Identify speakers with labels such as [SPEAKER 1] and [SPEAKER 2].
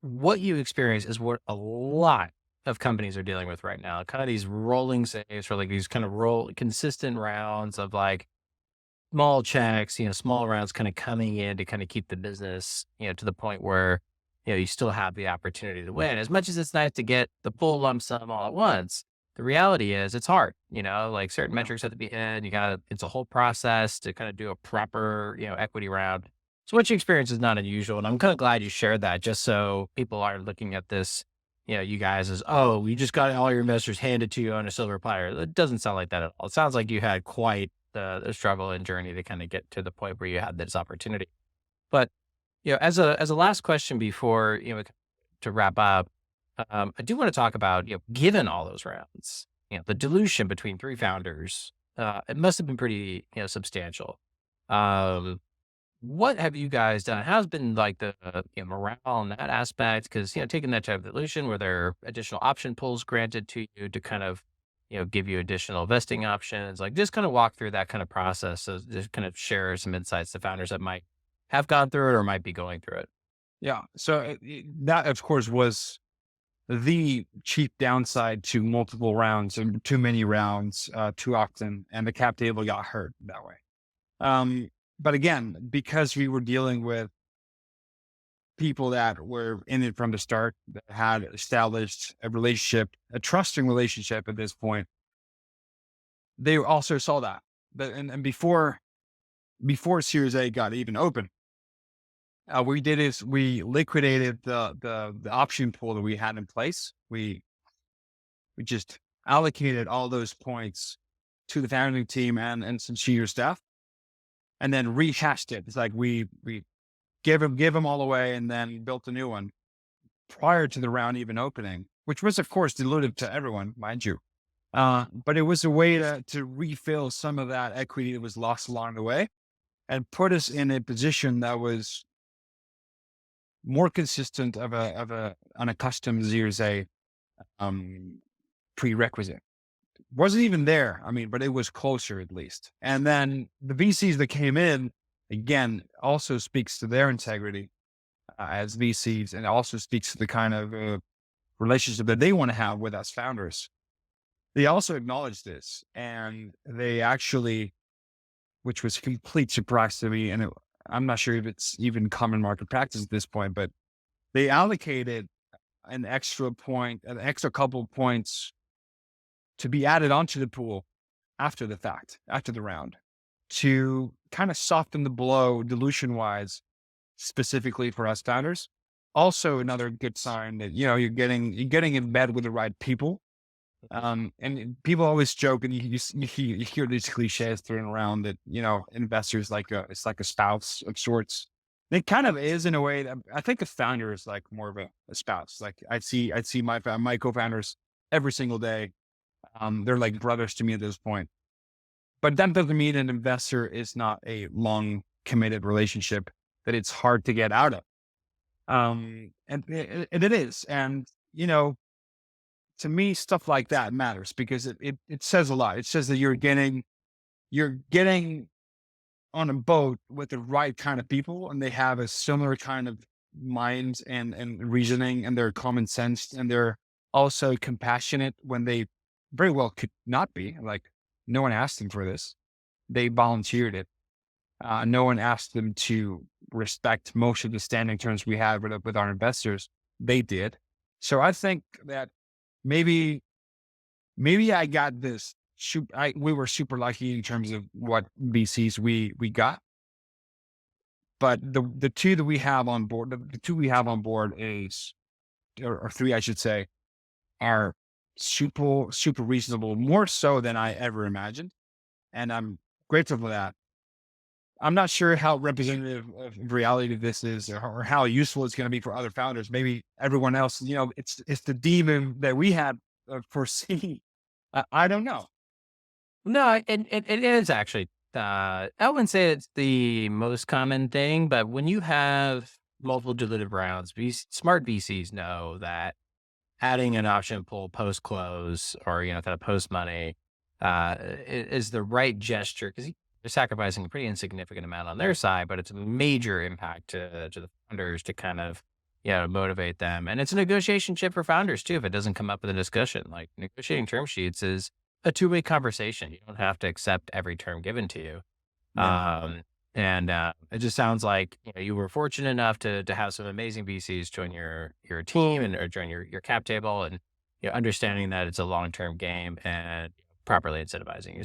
[SPEAKER 1] what you experience is what a lot of companies are dealing with right now. Kind of these rolling saves or like these kind of consistent rounds of like small checks, small rounds kind of coming in to kind of keep the business, to the point where, you still have the opportunity to win. As much as it's nice to get the full lump sum all at once, the reality is it's hard, like certain
[SPEAKER 2] Yeah.
[SPEAKER 1] metrics have to be hit. It's a whole process to kind of do a proper, equity round. So what you experience is not unusual. And I'm kind of glad you shared that just so people aren't looking at this, you guys as, oh, you just got all your investors handed to you on a silver platter. It doesn't sound like that at all. It sounds like you had quite the struggle and journey to kind of get to the point where you had this opportunity. But, as a last question before, to wrap up, I do want to talk about, given all those rounds, the dilution between three founders, it must have been pretty, substantial. Um, what have you guys done? How's been like the morale in that aspect? Because taking that type of dilution, were there additional option pools granted to you to kind of give you additional vesting options? Like just kind of walk through that kind of process. So just kind of share some insights to founders that might have gone through it or might be going through it.
[SPEAKER 2] Yeah. So that, of course, was the chief downside to multiple rounds and too many rounds too often. And the cap table got hurt that way. But again, because we were dealing with people that were in it from the start, that had established a relationship, a trusting relationship at this point, they also saw that. And before Series A got even open, we did is we liquidated the option pool that we had in place. We just allocated all those points to the founding team and some senior staff, and then rehashed it. It's like we give them all away, and then built a new one prior to the round even opening, which was of course dilutive to everyone, mind you. But it was a way to refill some of that equity that was lost along the way, and put us in a position that was more consistent of a unaccustomed Series A um, prerequisite. Wasn't even there. I mean, but it was closer at least. And then the VCs that came in again also speaks to their integrity as VCs, and also speaks to the kind of relationship that they want to have with us founders. They also acknowledge this, and they actually, which was a complete surprise to me, and I'm not sure if it's even common market practice at this point, but they allocated an extra couple points to be added onto the pool after the fact, after the round, to kind of soften the blow dilution wise, specifically for us founders. Also, another good sign that you're getting in bed with the right people. And people always joke, and you hear these cliches thrown around that investors it's like a spouse of sorts. It kind of is in a way that I think a founder is like more of a spouse. Like I see my co-founders every single day. They're like brothers to me at this point. But that doesn't mean an investor is not a long committed relationship that it's hard to get out of. And it is. And, to me, stuff like that matters because it says a lot. It says that you're getting on a boat with the right kind of people, and they have a similar kind of mind and reasoning, and they're common sense, and they're also compassionate when they very well could not be. Like, no one asked them for this. They volunteered it. No one asked them to respect most of the standing terms we have with our investors. They did. So I think that maybe I got this. We were super lucky in terms of what VCs we got, but the two that we have on board, the two we have on board is, or three, I should say, are super reasonable, more so than I ever imagined, and I'm grateful for that. I'm not sure how representative of reality this is, or how useful it's going to be for other founders. Maybe everyone else, it's the demon that we had foreseen. I don't know.
[SPEAKER 1] No, it is actually, I wouldn't say it's the most common thing, but when you have multiple dilutive rounds, smart VCs know that adding an option pool post close or, kind of post money, is the right gesture because they're sacrificing a pretty insignificant amount on their side, but it's a major impact to the founders to kind of, motivate them. And it's a negotiation chip for founders too. If it doesn't come up in the discussion, like negotiating term sheets is a two-way conversation. You don't have to accept every term given to you.
[SPEAKER 2] Yeah.
[SPEAKER 1] And it just sounds like you were fortunate enough to have some amazing VCs join your team and or join your cap table, and understanding that it's a long term game and properly incentivizing you.